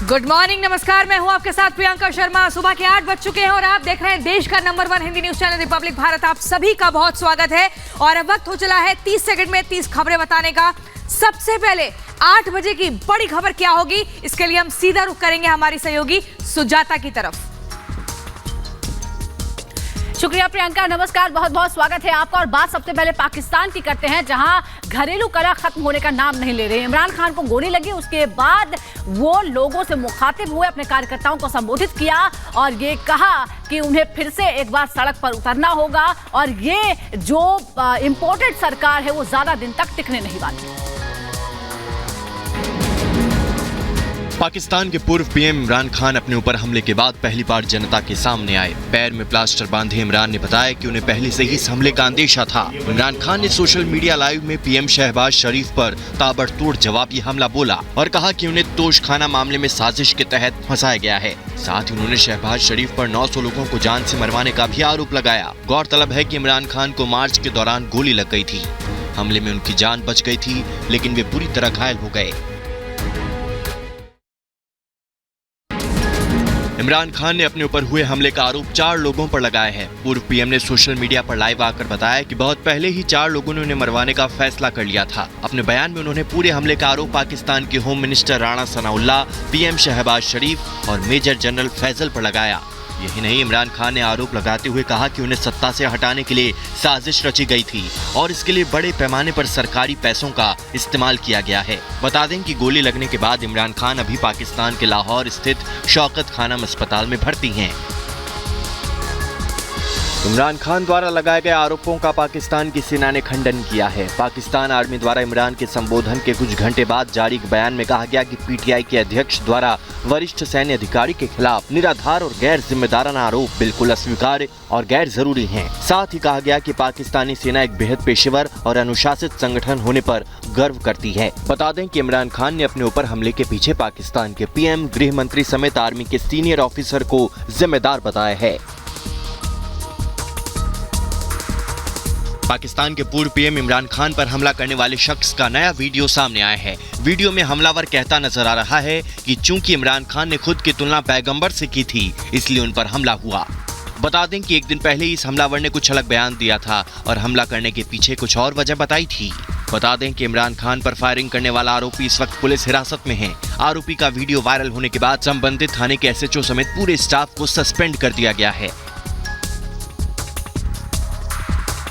Good morning, नमस्कार। मैं हूं आपके साथ प्रियंका शर्मा। सुबह के 8 बज चुके हैं और आप देख रहे हैं देश का number 1 Hindi news channel Republic Bharat. आप सभी का बहुत स्वागत है और अब वक्त हो चला है 30 सेकंड में 30 खबरें बताने का। सबसे पहले 8 बजे की बड़ी खबर क्या होगी, इसके लिए हम सीधा रुख करेंगे हमारी सहयोगी सुजाता की तरफ। शुक्रिया प्रियंका, नमस्कार, बहुत बहुत स्वागत है आपका। और बात सबसे पहले पाकिस्तान की करते हैं, जहां घरेलू कलह खत्म होने का नाम नहीं ले रहे। इमरान खान को गोली लगी, उसके बाद वो लोगों से मुखातिब हुए, अपने कार्यकर्ताओं को संबोधित किया और ये कहा कि उन्हें फिर से एक बार सड़क पर उतरना होगा और ये जो इंपोर्टेड सरकार है वो ज्यादा दिन तक टिकने नहीं वाली। पाकिस्तान के पूर्व पीएम इमरान खान अपने ऊपर हमले के बाद पहली बार जनता के सामने आए। पैर में प्लास्टर बांधे इमरान ने बताया कि उन्हें पहले से ही इस हमले का अंदेशा था। इमरान खान ने सोशल मीडिया लाइव में पीएम शहबाज शरीफ पर ताबड़तोड़ जवाबी हमला बोला और कहा कि उन्हें तोशखाना मामले में साजिश के तहत फंसाया गया है। साथ ही उन्होंने शहबाज शरीफ पर 900 लोगों को जान से मरवाने का भी आरोप लगाया। गौरतलब है कि इमरान खान को मार्च के दौरान गोली लग गई थी। हमले में उनकी जान बच गई थी, लेकिन वे बुरी तरह घायल हो गए। इमरान खान ने अपने ऊपर हुए हमले का आरोप 4 लोगों पर लगाया है। पूर्व पीएम ने सोशल मीडिया पर लाइव आकर बताया कि बहुत पहले ही 4 लोगों ने उन्हें मरवाने का फैसला कर लिया था। अपने बयान में उन्होंने पूरे हमले का आरोप पाकिस्तान के home minister Rana Sanaullah, PM Shehbaz Sharif और मेजर जनरल फैजल पर लगाया। यही नहीं, इमरान खान ने आरोप लगाते हुए कहा कि उन्हें सत्ता से हटाने के लिए साजिश रची गई थी और इसके लिए बड़े पैमाने पर सरकारी पैसों का इस्तेमाल किया गया है। बता दें कि गोली लगने के बाद इमरान खान अभी पाकिस्तान के लाहौर स्थित शौकत खानम अस्पताल में भर्ती हैं। इमरान खान द्वारा लगाए गए आरोपों का पाकिस्तान की सेना ने खंडन किया है। पाकिस्तान आर्मी द्वारा इमरान के संबोधन के कुछ घंटे बाद जारी एक बयान में कहा गया कि पीटीआई के अध्यक्ष द्वारा वरिष्ठ सैन्य अधिकारी के खिलाफ निराधार और गैर जिम्मेदाराना आरोप बिल्कुल अस्वीकार्य और गैर जरूरी हैं। साथ ही कहा गया कि पाकिस्तानी सेना एक बेहद पेशेवर और अनुशासित संगठन होने पर गर्व करती है। बता दें कि इमरान खान ने अपने ऊपर हमले के पीछे पाकिस्तान के पीएम, गृह मंत्री समेत आर्मी के सीनियर ऑफिसर को जिम्मेदार बताया है। पाकिस्तान के पूर्व पीएम इमरान खान पर हमला करने वाले शख्स का नया वीडियो सामने आया है। वीडियो में हमलावर कहता नजर आ रहा है कि चूंकि इमरान खान ने खुद की तुलना पैगंबर से की थी, इसलिए उन पर हमला हुआ। बता दें कि एक दिन पहले इस हमलावर ने कुछ अलग बयान दिया था और हमला करने के पीछे कुछ और वजह बताई थी। बता दें कि इमरान खान पर फायरिंग करने वाला आरोपी इस वक्त पुलिस हिरासत में है। आरोपी का वीडियो वायरल होने के बाद संबंधित थाने के एसएचओ समेत पूरे स्टाफ को सस्पेंड कर दिया गया है।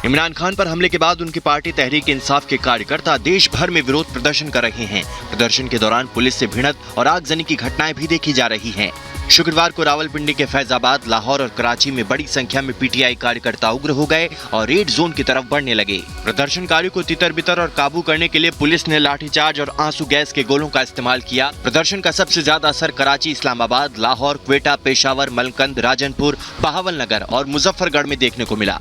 इमरान खान पर हमले के बाद उनकी पार्टी तहरीक इंसाफ के कार्यकर्ता देश भर में विरोध प्रदर्शन कर रहे हैं। प्रदर्शन के दौरान पुलिस से भिड़ंत और आगजनी की घटनाएं भी देखी जा रही हैं। शुक्रवार को रावलपिंडी के फैजाबाद, लाहौर और कराची में बड़ी संख्या में पीटीआई कार्यकर्ता उग्र हो गए और रेड जोन की तरफ बढ़ने लगे। प्रदर्शनकारियों को तितर-बितर और काबू करने के लिए पुलिस ने लाठीचार्ज और आंसू गैस के गोलों का इस्तेमाल किया। प्रदर्शन का सबसे ज्यादा असर कराची, इस्लामाबाद, लाहौर, क्वेटा, पेशावर, मलकंद, राजनपुर, बहावलनगर और मुजफ्फरगढ़ में देखने को मिला।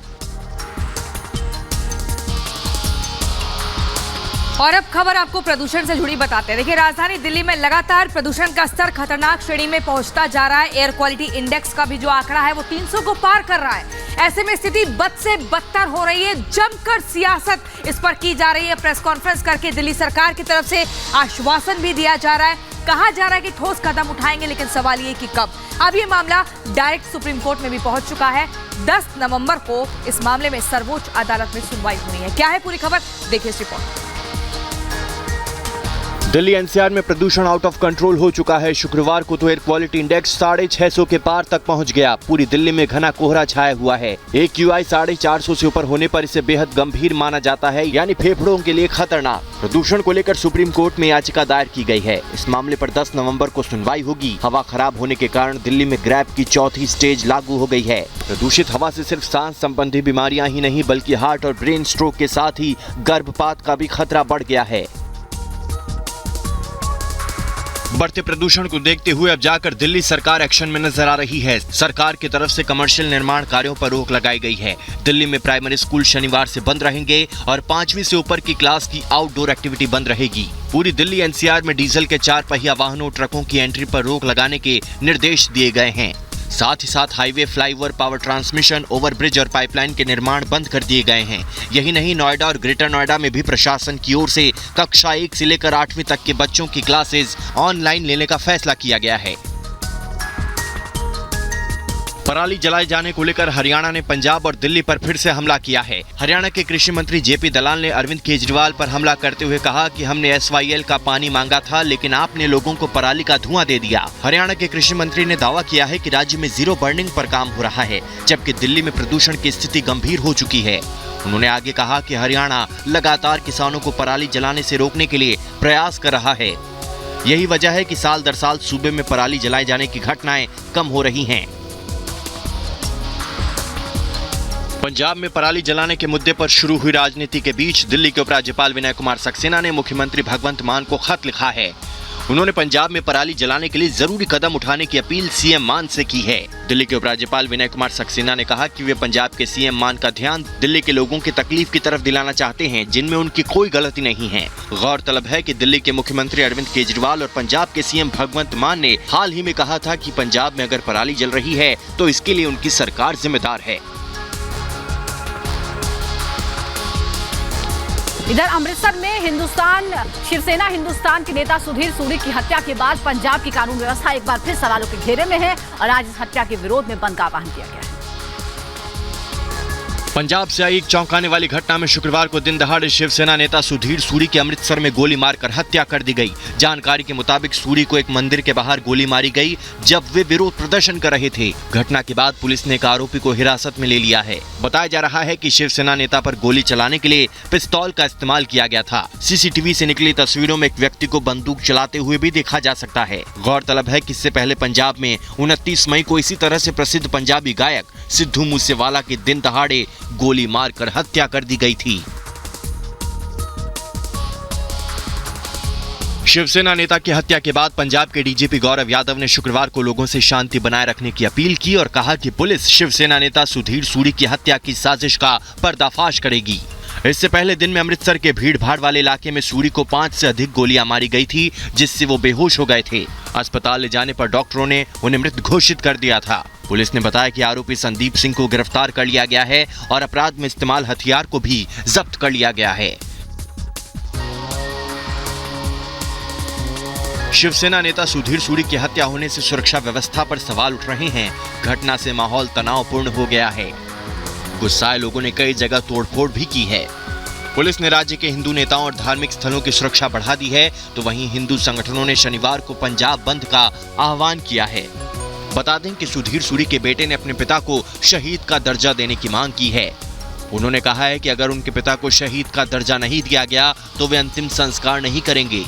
और अब खबर आपको प्रदूषण से जुड़ी बताते हैं। देखिए, राजधानी दिल्ली में लगातार प्रदूषण का स्तर खतरनाक श्रेणी में पहुंचता जा रहा है। एयर क्वालिटी इंडेक्स का भी जो आंकड़ा है वो 300 को पार कर रहा है। ऐसे में स्थिति बद से बदतर हो रही है। जमकर सियासत इस पर की जा रही है। प्रेस कॉन्फ्रेंस करके दिल्ली सरकार की तरफ से आश्वासन भी दिया जा रहा है। कहा जा रहा है कि ठोस कदम उठाएंगे, लेकिन सवाल ये कि कब। अब ये मामला डायरेक्ट सुप्रीम कोर्ट में भी पहुंच चुका है। 10 नवंबर को इस मामले में सर्वोच्च अदालत में सुनवाई होनी है। क्या है पूरी खबर, देखिए इस रिपोर्ट। दिल्ली एनसीआर में प्रदूषण आउट ऑफ कंट्रोल हो चुका है। शुक्रवार को तो एयर क्वालिटी इंडेक्स 650 के पार तक पहुंच गया। पूरी दिल्ली में घना कोहरा छाया हुआ है। AQI 450 से ऊपर होने पर इसे बेहद गंभीर माना जाता है, यानी फेफड़ों के लिए खतरनाक। प्रदूषण को लेकर सुप्रीम कोर्ट में याचिका दायर की गई है। इस मामले पर 10 नवंबर को सुनवाई होगी। हवा खराब होने के कारण दिल्ली में ग्रैप की 4थी स्टेज लागू हो गई है। प्रदूषित हवा से सिर्फ सांस संबंधी बीमारियां ही नहीं, बल्कि हार्ट और ब्रेन स्ट्रोक के साथ ही गर्भपात का भी खतरा बढ़ गया है। बढ़ते प्रदूषण को देखते हुए अब जाकर दिल्ली सरकार एक्शन में नजर आ रही है। सरकार की तरफ से कमर्शियल निर्माण कार्यों पर रोक लगाई गई है। दिल्ली में प्राइमरी स्कूल शनिवार से बंद रहेंगे और 5वीं से ऊपर की क्लास की आउटडोर एक्टिविटी बंद रहेगी। पूरी दिल्ली एनसीआर में डीजल के 4 पहिया वाहनों, ट्रकों की एंट्री पर रोक लगाने के निर्देश दिए गए हैं। साथ ही साथ highway, flyover, power transmission, overbridge और पाइपलाइन के निर्माण बंद कर दिए गए हैं। यही नहीं, नोएडा और ग्रेटर नोएडा में भी प्रशासन की ओर से कक्षा 1 से लेकर 8वीं तक के बच्चों की क्लासेस ऑनलाइन लेने का फैसला किया गया है। पराली जलाए जाने को लेकर हरियाणा ने पंजाब और दिल्ली पर फिर से हमला किया है। हरियाणा के कृषि मंत्री जेपी दलाल ने अरविंद केजरीवाल पर हमला करते हुए कहा कि हमने SYL का पानी मांगा था, लेकिन आपने लोगों को पराली का धुआं दे दिया। हरियाणा के कृषि मंत्री ने दावा किया है कि राज्य में जीरो बर्निंग पर काम हो रहा है, जबकि दिल्ली में प्रदूषण की स्थिति गंभीर हो चुकी है। उन्होंने आगे कहा कि हरियाणा लगातार किसानों को पराली जलाने से रोकने के लिए प्रयास कर रहा है। यही वजह है कि साल दर साल सूबे में पराली जलाए जाने की घटनाएं कम हो रही हैं। पंजाब में पराली जलाने के मुद्दे पर शुरू हुई राजनीति के बीच दिल्ली के उपराज्यपाल विनय कुमार सक्सेना ने मुख्यमंत्री भगवंत मान को खत लिखा है। उन्होंने पंजाब में पराली जलाने के लिए जरूरी कदम उठाने की अपील सीएम मान से की है। दिल्ली के उपराज्यपाल विनय कुमार सक्सेना ने कहा कि वे पंजाब के सीएम मान का ध्यान दिल्ली के लोगों की तकलीफ की तरफ दिलाना चाहते हैं, जिनमें उनकी कोई गलती नहीं है। गौरतलब है कि दिल्ली के मुख्यमंत्री अरविंद केजरीवाल और पंजाब के सीएम भगवंत मान ने हाल ही में कहा था कि पंजाब में अगर पराली जल रही है तो इसके लिए उनकी सरकार जिम्मेदार है। इधर अमृतसर में शिवसेना हिंदुस्तान के नेता सुधीर सूरी की हत्या के बाद पंजाब की कानून व्यवस्था एक बार फिर सवालों के घेरे में है और आज इस हत्या के विरोध में बंद का आह्वान किया गया है। पंजाब से आई एक चौंकाने वाली घटना में शुक्रवार को दिन दहाड़े शिवसेना नेता सुधीर सूरी की अमृतसर में गोली मारकर हत्या कर दी गई। जानकारी के मुताबिक सूरी को एक मंदिर के बाहर गोली मारी गई जब वे विरोध प्रदर्शन कर रहे थे। घटना के बाद पुलिस ने एक आरोपी को हिरासत में ले लिया है। बताया जा रहा है कि शिवसेना नेता पर गोली चलाने के लिए पिस्तौल का इस्तेमाल किया गया था। सीसीटीवी से निकली तस्वीरों में एक व्यक्ति को बंदूक चलाते हुए भी देखा जा सकता है। गौरतलब है कि इससे पहले पंजाब में 29 मई को इसी तरह से प्रसिद्ध पंजाबी गायक सिद्धू मूसेवाला की दिन दहाड़े गोली मारकर हत्या कर दी गई थी। शिवसेना नेता की हत्या के बाद पंजाब के डीजीपी गौरव यादव ने शुक्रवार को लोगों से शांति बनाए रखने की अपील की और कहा कि पुलिस शिवसेना नेता सुधीर सूरी की हत्या की साजिश का पर्दाफाश करेगी। इससे पहले दिन में अमृतसर के भीड़-भाड़ वाले इलाके में सूरी को 5 से अधिक गोलियां मारी गई थी, जिससे वो बेहोश हो गए थे। अस्पताल ले जाने पर डॉक्टरों ने उन्हें मृत घोषित कर दिया था। पुलिस ने बताया कि आरोपी संदीप सिंह को गिरफ्तार कर लिया गया है और अपराध में इस्तेमाल हथियार को भी जब्त कर लिया गया है। शिवसेना नेता सुधीर सूरी की हत्या होने से सुरक्षा व्यवस्था पर सवाल उठ रहे हैं। घटना से माहौल तनावपूर्ण हो गया है। गुस्साए लोगों ने कई जगह तोड़फोड़ भी की है। पुलिस ने राज्य के हिंदू नेताओं और धार्मिक स्थलों की सुरक्षा बढ़ा दी है, तो वहीं हिंदू संगठनों ने शनिवार को पंजाब बंद का आह्वान किया है। बता दें कि सुधीर सूरी के बेटे ने अपने पिता को शहीद का दर्जा देने की मांग की है। उन्होंने कहा है कि अगर उनके पिता को शहीद का दर्जा नहीं दिया गया तो वे अंतिम संस्कार नहीं करेंगे।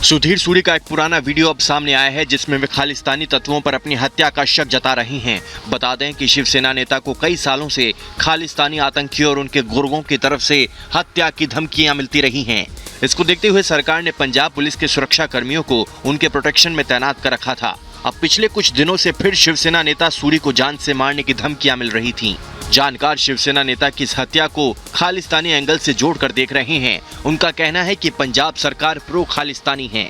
सुधीर सूरी का एक पुराना वीडियो अब सामने आया है, जिसमें वे खालिस्तानी तत्वों पर अपनी हत्या का शक जता रही हैं। बता दें कि शिवसेना नेता को कई सालों से खालिस्तानी आतंकियों और उनके गुर्गों की तरफ से हत्या की धमकियां मिलती रही हैं। इसको देखते हुए सरकार ने पंजाब पुलिस के सुरक्षा कर्मियों को उनके प्रोटेक्शन में तैनात कर रखा था। अब पिछले कुछ दिनों से फिर शिवसेना नेता सूरी को जान से मारने की धमकियां मिल रही थीं। जानकार शिवसेना नेता की इस हत्या को खालिस्तानी एंगल से जोड़कर देख रहे हैं। उनका कहना है कि पंजाब सरकार प्रो खालिस्तानी है।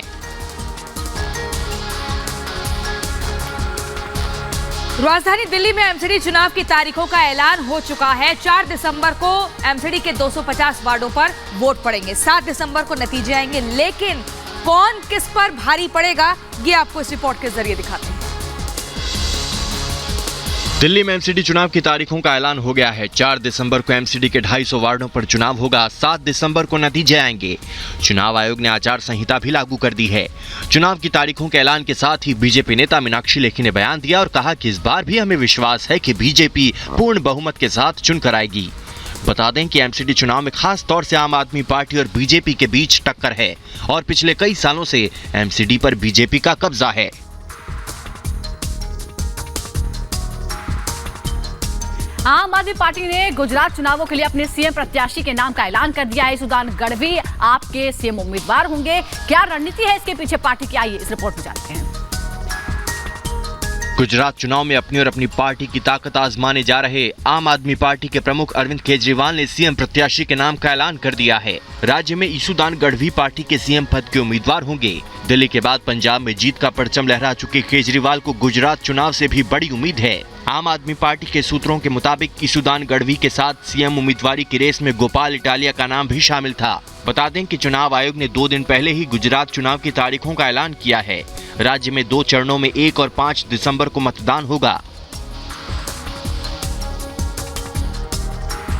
राजधानी दिल्ली में एमसीडी चुनाव की तारीखों का ऐलान हो चुका है। 4 दिसंबर को एमसीडी के 250 वार्डों पर वोट पड़ेंगे। 7 दिसंबर को नतीजे आएंगे, लेकिन कौन किस पर भारी पड़ेगा ये आपको इस रिपोर्ट के जरिए दिखाते हैं। दिल्ली में एमसीडी चुनाव की तारीखों का ऐलान हो गया है। 4 दिसंबर को एमसीडी के 250 वार्डों पर चुनाव होगा। 7 दिसंबर को नतीजे आएंगे। चुनाव आयोग ने आचार संहिता भी लागू कर दी है। चुनाव की तारीखों के ऐलान के साथ ही बीजेपी नेता मीनाक्षी लेखी ने बयान दिया और कहा कि इस बार भी हमें विश्वास है कि बीजेपी पूर्ण बहुमत के साथ चुनकर आएगी। बता दें कि एमसीडी चुनाव में खास तौर से आम आदमी पार्टी और बीजेपी के बीच टक्कर है और पिछले कई सालों से एमसीडी पर बीजेपी का कब्जा है। आम आदमी पार्टी ने गुजरात चुनावों के लिए अपने सीएम प्रत्याशी के नाम का ऐलान कर दिया है। सुदान गढ़वी आपके सीएम उम्मीदवार होंगे। क्या रणनीति है इसके पीछे पार्टी की, आइए इस रिपोर्ट में जानते हैं। गुजरात चुनाव में अपनी और अपनी पार्टी की ताकत आजमाने जा रहे आम आदमी पार्टी के प्रमुख अरविंद केजरीवाल ने सीएम प्रत्याशी के नाम का ऐलान कर दिया है। राज्य में ईसूदान गढ़वी पार्टी के सीएम पद के उम्मीदवार होंगे। दिल्ली के बाद पंजाब में जीत का परचम लहरा चुके केजरीवाल को गुजरात चुनाव से भी बड़ी उम्मीद है। आम आदमी पार्टी के सूत्रों के मुताबिक ईसूदान गढ़वी के साथ सीएम उम्मीदवारी की रेस में गोपाल इटालिया का नाम भी शामिल था। बता दें कि चुनाव आयोग ने 2 दिन पहले ही गुजरात चुनाव की तारीखों का ऐलान किया है। राज्य में 2 चरणों में 1 और 5 दिसंबर को मतदान होगा।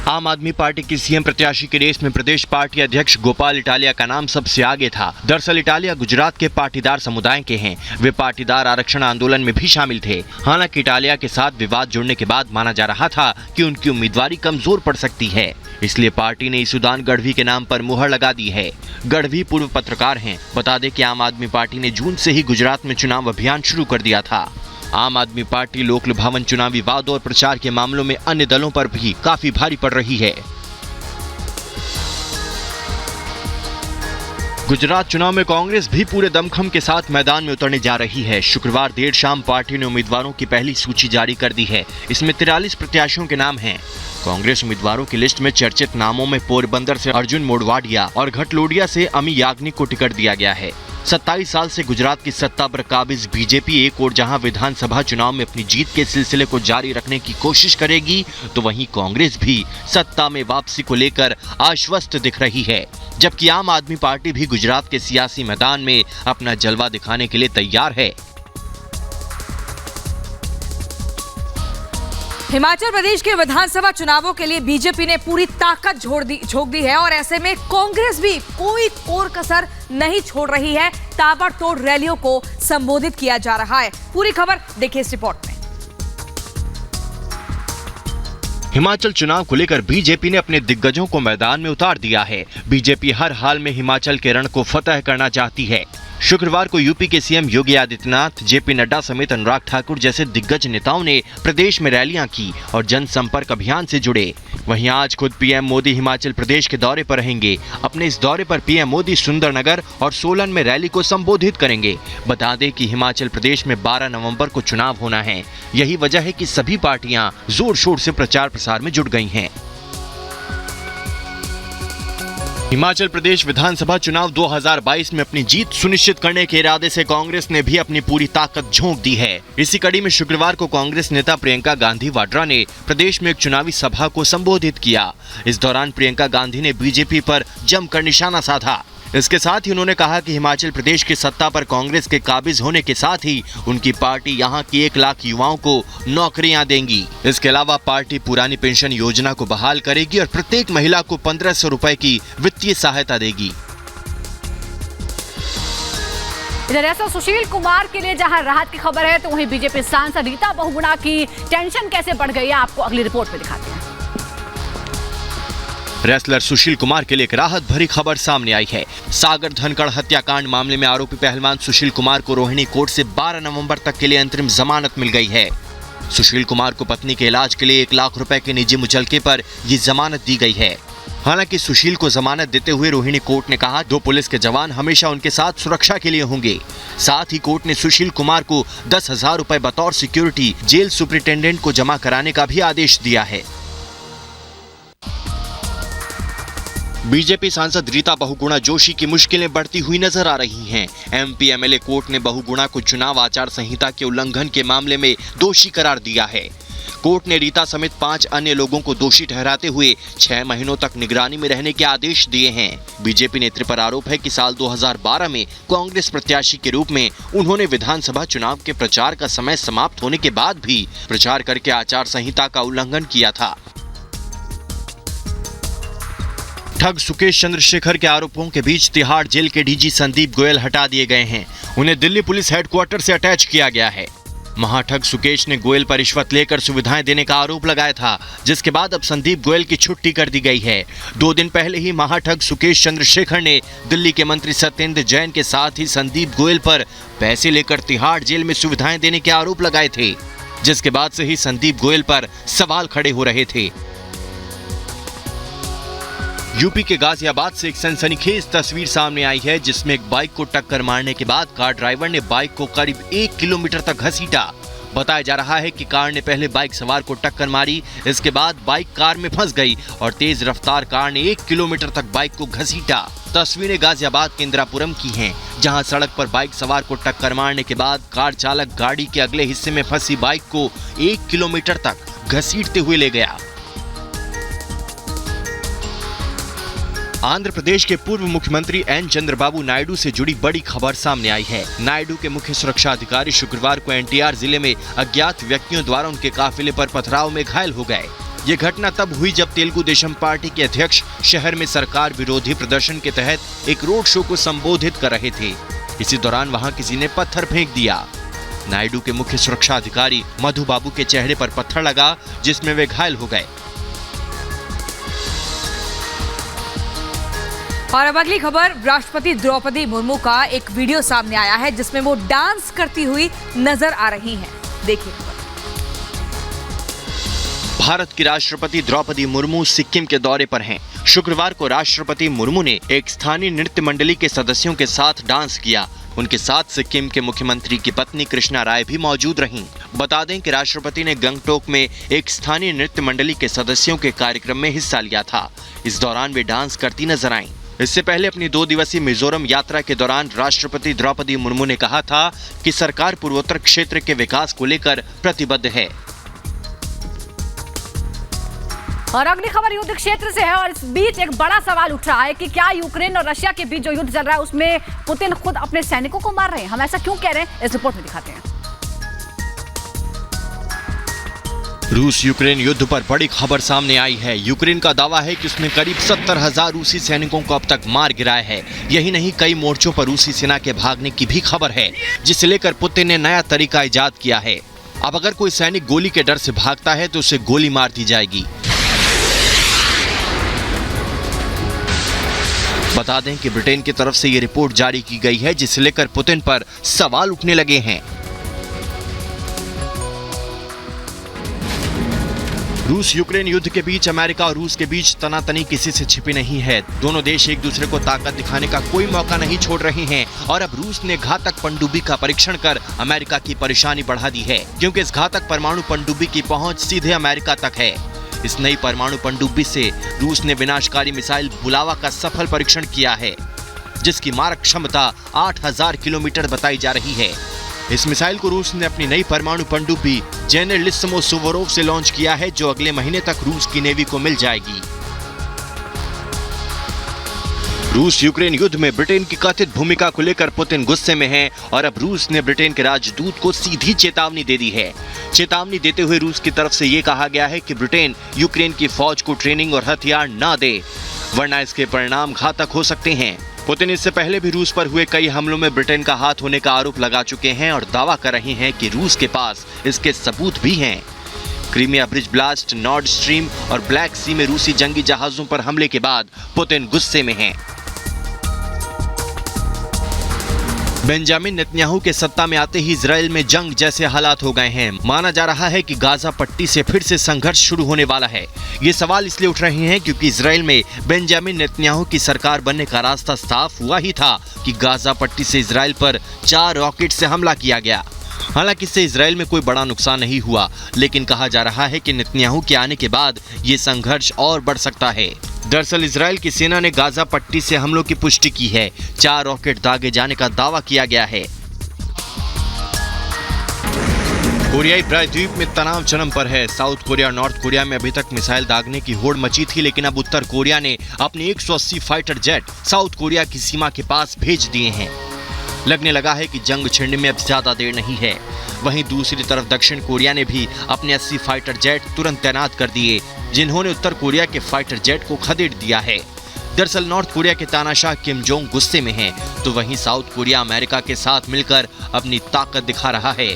आम आदमी पार्टी की सीएम प्रत्याशी की रेस में प्रदेश पार्टी अध्यक्ष गोपाल इटालिया का नाम सबसे आगे था। दरअसल इटालिया गुजरात के पाटीदार समुदाय के हैं। वे पाटीदार आरक्षण आंदोलन में भी शामिल थे। हालांकि इटालिया के साथ विवाद जुड़ने के बाद माना जा रहा था कि उनकी उम्मीदवारी कमजोर पड़ सकती है, इसलिए पार्टी ने ईसूदान गढ़वी के नाम पर मुहर लगा दी है। गढ़वी पूर्व पत्रकार हैं। बता दें कि आम आदमी पार्टी ने जून से ही गुजरात में चुनाव अभियान शुरू कर दिया था। आम आदमी पार्टी लोक लुभावन चुनावी वादों और प्रचार के मामलों में अन्य दलों पर भी काफी भारी पड़ रही है। गुजरात चुनाव में कांग्रेस भी पूरे दमखम के साथ मैदान में उतरने जा रही है। शुक्रवार देर शाम पार्टी ने उम्मीदवारों की पहली सूची जारी कर दी है। इसमें 43 प्रत्याशियों के नाम हैं। कांग्रेस उम्मीदवारों की लिस्ट में चर्चित नामों में पोरबंदर से अर्जुन मोडवाडिया और घटलोडिया से अमी याग्निक को टिकट दिया गया है। 27 साल से गुजरात की सत्ता पर काबिज बीजेपी एक और जहां विधानसभा चुनाव में अपनी जीत के सिलसिले को जारी रखने की कोशिश करेगी, तो वहीं कांग्रेस भी सत्ता में वापसी को लेकर आश्वस्त दिख रही है। जबकि आम आदमी पार्टी भी गुजरात के सियासी मैदान में अपना जलवा दिखाने के लिए तैयार है। हिमाचल प्रदेश के विधानसभा चुनावों के लिए बीजेपी ने पूरी ताकत झोंक दी है और ऐसे में कांग्रेस भी कोई कोर कसर नहीं छोड़ रही है। ताबड़तोड़ रैलियों को संबोधित किया जा रहा है। पूरी खबर देखिए इस रिपोर्ट में। हिमाचल चुनाव को लेकर बीजेपी ने अपने दिग्गजों को मैदान में उतार दिया है। बीजेपी हर हाल में हिमाचल के रण को फतह करना चाहती है। शुक्रवार को यूपी के सीएम योगी आदित्यनाथ, जेपी नड्डा समेत अनुराग ठाकुर जैसे दिग्गज नेताओं ने प्रदेश में रैलियां की और जनसंपर्क अभियान से जुड़े। वहीं आज खुद पीएम मोदी हिमाचल प्रदेश के दौरे पर रहेंगे। अपने इस दौरे पर पीएम मोदी सुंदरनगर और सोलन में रैली को संबोधित करेंगे। बता दें कि हिमाचल प्रदेश में 12 नवंबर को चुनाव होना है। यही वजह है कि सभी पार्टियां जोर शोर से प्रचार प्रसार में जुट गई हैं। हिमाचल प्रदेश विधानसभा चुनाव 2022 में अपनी जीत सुनिश्चित करने के इरादे से कांग्रेस ने भी अपनी पूरी ताकत झोंक दी है। इसी कड़ी में शुक्रवार को कांग्रेस नेता प्रियंका गांधी वाड्रा ने प्रदेश में एक चुनावी सभा को संबोधित किया। इस दौरान प्रियंका गांधी ने बीजेपी पर जमकर निशाना साधा। इसके साथ ही उन्होंने कहा कि हिमाचल प्रदेश की सत्ता पर कांग्रेस के काबिज होने के साथ ही उनकी पार्टी यहां की 1 लाख युवाओं को नौकरियां देंगी। इसके अलावा पार्टी पुरानी पेंशन योजना को बहाल करेगी और प्रत्येक महिला को 1500 रुपए की वित्तीय सहायता देगी। इधर ऐसा सुशील कुमार के लिए जहां राहत की खबर है, तो वहीं बीजेपी सांसद रीता बहुगुणा की टेंशन कैसे बढ़ गई है, आपको अगली रिपोर्ट में दिखाते हैं। रेसलर सुशील कुमार के लिए एक राहत भरी खबर सामने आई है। सागर धनखड़ हत्याकांड मामले में आरोपी पहलवान सुशील कुमार को रोहिणी कोर्ट से 12 नवंबर तक के लिए अंतरिम जमानत मिल गई है। सुशील कुमार को पत्नी के इलाज के लिए 1 लाख रुपए के निजी मुचलके पर ये जमानत दी गई है। हालांकि सुशील को जमानत देते हुए रोहिणी कोर्ट ने कहा 2 पुलिस के जवान हमेशा उनके साथ सुरक्षा के लिए होंगे। साथ ही कोर्ट ने सुशील कुमार को 10,000 रुपए बतौर सिक्योरिटी जेल सुपरिटेंडेंट को जमा कराने का भी आदेश दिया है। बीजेपी सांसद रीता बहुगुणा जोशी की मुश्किलें बढ़ती हुई नजर आ रही हैं। एमपी एमएलए कोर्ट ने बहुगुणा को चुनाव आचार संहिता के उल्लंघन के मामले में दोषी करार दिया है। कोर्ट ने रीता समेत 5 अन्य लोगों को दोषी ठहराते हुए 6 महीनों तक निगरानी में रहने के आदेश दिए हैं। बीजेपी नेत्री पर आरोप है कि साल 2012 में कांग्रेस प्रत्याशी के रूप में उन्होंने विधानसभा चुनाव के प्रचार का समय समाप्त होने के बाद भी प्रचार करके आचार संहिता का उल्लंघन किया था। ठग सुकेश चंद्रशेखर के आरोपों के बीच तिहाड़ जेल के डीजी संदीप गोयल हटा दिए गए हैं। उन्हें दिल्ली पुलिस हेडक्वार्टर से अटैच किया गया है। महाठग सुकेश ने गोयल पर रिश्वत लेकर सुविधाएं देने का आरोप लगाया था, जिसके बाद अब संदीप गोयल की छुट्टी कर दी गई है। 2 दिन पहले ही महाठग सुकेश चंद्रशेखर ने दिल्ली के मंत्री सत्येंद्र जैन के साथ ही संदीप गोयल पर पैसे लेकर तिहाड़ जेल में सुविधाएं देने के आरोप लगाए थे, जिसके बाद से ही संदीप गोयल पर सवाल खड़े हो रहे थे। यूपी के गाजियाबाद से एक सनसनीखेज तस्वीर सामने आई है, जिसमें एक बाइक को टक्कर मारने के बाद कार ड्राइवर ने बाइक को करीब 1 किलोमीटर तक घसीटा। बताया जा रहा है कि कार ने पहले बाइक सवार को टक्कर मारी, इसके बाद बाइक कार में फंस गई और तेज रफ्तार कार ने 1 किलोमीटर तक बाइक को घसीटा। तस्वीरें गाजियाबाद के इंदिरापुरम की हैं, जहां सड़क पर बाइक सवार को टक्कर मारने के बाद कार चालक गाड़ी के अगले हिस्से में फंसी बाइक को 1 किलोमीटर तक घसीटते हुए ले गया। आंध्र प्रदेश के पूर्व मुख्यमंत्री एन चंद्रबाबू नायडू से जुड़ी बड़ी खबर सामने आई है। नायडू के मुख्य सुरक्षा अधिकारी शुक्रवार को एनटीआर जिले में अज्ञात व्यक्तियों द्वारा उनके काफिले पर पथराव में घायल हो गए। ये घटना तब हुई जब तेलुगु देशम पार्टी के अध्यक्ष शहर में सरकार विरोधी प्रदर्शन के तहत एक रोड शो को संबोधित कर रहे थे। इसी दौरान वहां किसी ने पत्थर फेंक दिया। नायडू के मुख्य सुरक्षा अधिकारी मधु बाबू के चेहरे पर पत्थर लगा, जिसमें वे घायल हो गए। और अब अगली खबर, राष्ट्रपति द्रौपदी मुर्मू का एक वीडियो सामने आया है जिसमें वो डांस करती हुई नजर आ रही हैं। देखिए खबर। भारत की राष्ट्रपति द्रौपदी मुर्मू सिक्किम के दौरे पर हैं। शुक्रवार को राष्ट्रपति मुर्मू ने एक स्थानीय नृत्य मंडली के सदस्यों के साथ डांस किया। उनके साथ सिक्किम के मुख्यमंत्री की पत्नी कृष्णा राय भी मौजूद रहीं। बता दें कि राष्ट्रपति ने गंगटोक में एक स्थानीय नृत्य मंडली के सदस्यों के कार्यक्रम में हिस्सा लिया था। इस दौरान वे डांस करती नजर आईं। इससे पहले अपनी 2 दिवसीय मिजोरम यात्रा के दौरान राष्ट्रपति द्रौपदी मुर्मू ने कहा था कि सरकार पूर्वोत्तर क्षेत्र के विकास को लेकर प्रतिबद्ध है। और अगली खबर युद्ध क्षेत्र से है और इस बीच एक बड़ा सवाल उठ रहा है कि क्या यूक्रेन और रशिया के बीच जो युद्ध चल रहा है उसमें पुतिन खुद अपने सैनिकों को मार रहे हैं। हम ऐसा क्यों कह रहे हैं, इस रिपोर्ट में दिखाते हैं। रूस यूक्रेन युद्ध पर बड़ी खबर सामने आई है। यूक्रेन का दावा है कि उसने करीब 70,000 रूसी सैनिकों को अब तक मार गिराया है। यही नहीं, कई मोर्चों पर रूसी सेना के भागने की भी खबर है, जिसे लेकर पुतिन ने नया तरीका इजाद किया है। अब अगर कोई सैनिक गोली के डर से भागता है तो उसे गोली मार दी जाएगी। बता दें कि ब्रिटेन की तरफ से ये रिपोर्ट जारी की गई है, जिसे लेकर पुतिन पर सवाल उठने लगे हैं। रूस यूक्रेन युद्ध के बीच अमेरिका और रूस के बीच तनातनी किसी से छिपी नहीं है। दोनों देश एक दूसरे को ताकत दिखाने का कोई मौका नहीं छोड़ रहे हैं और अब रूस ने घातक पनडुब्बी का परीक्षण कर अमेरिका की परेशानी बढ़ा दी है, क्योंकि इस घातक परमाणु पनडुब्बी की पहुंच सीधे अमेरिका तक है। इस नई परमाणु पनडुब्बी से रूस ने विनाशकारी मिसाइल बुलावा का सफल परीक्षण किया है, जिसकी मारक क्षमता 8000 किलोमीटर बताई जा रही है। इस मिसाइल को रूस ने अपनी नई परमाणु पनडुब्बी जेनेलिस्सिमो सुवोरोव से लॉन्च किया है, जो अगले महीने तक रूस की नेवी को मिल जाएगी। रूस यूक्रेन युद्ध में ब्रिटेन की कथित भूमिका को लेकर पुतिन गुस्से में है और अब रूस ने ब्रिटेन के राजदूत को सीधी चेतावनी दे दी है। चेतावनी देते हुए रूस की तरफ से ये कहा गया है कि ब्रिटेन यूक्रेन की फौज को ट्रेनिंग और हथियार न दे, वरना इसके परिणाम घातक हो सकते हैं। पुतिन इससे पहले भी रूस पर हुए कई हमलों में ब्रिटेन का हाथ होने का आरोप लगा चुके हैं और दावा कर रहे हैं कि रूस के पास इसके सबूत भी हैं। Crimea bridge blast, Nord stream और ब्लैक सी में रूसी जंगी जहाजों पर हमले के बाद पुतिन गुस्से में हैं। बेंजामिन नेतन्याहू के सत्ता में आते ही इजराइल में जंग जैसे हालात हो गए हैं। माना जा रहा है कि गाजा पट्टी से फिर से संघर्ष शुरू होने वाला है। ये सवाल इसलिए उठ रहे हैं क्योंकि इजराइल में बेंजामिन नेतन्याहू की सरकार बनने का रास्ता साफ हुआ ही था कि गाजा पट्टी से इजराइल पर 4 रॉकेट से हमला किया गया। हालांकि इससे इजराइल में कोई बड़ा नुकसान नहीं हुआ, लेकिन कहा जा रहा है कि नेतन्याहू के आने के बाद ये संघर्ष और बढ़ सकता है। दरअसल इजराइल की सेना ने गाजा पट्टी से हमलों की पुष्टि की है। 4 रॉकेट दागे जाने का दावा किया गया है। कोरियाई प्रायद्वीप में तनाव चरम पर है। साउथ कोरिया और नॉर्थ कोरिया में अभी तक मिसाइल दागने की होड़ मची थी, लेकिन अब उत्तर कोरिया ने अपने 180 फाइटर जेट साउथ कोरिया की सीमा के पास भेज दिए हैं। लगने लगा है कि जंग छिड़ने में अब ज्यादा देर नहीं है। वहीं दूसरी तरफ दक्षिण कोरिया ने भी अपने 80 फाइटर जेट तुरंत तैनात कर दिए, जिन्होंने उत्तर कोरिया के फाइटर जेट को खदेड़ दिया है। दरअसल नॉर्थ कोरिया के तानाशाह किम जोंग गुस्से में हैं, तो वहीं साउथ कोरिया अमेरिका के साथ मिलकर अपनी ताकत दिखा रहा है।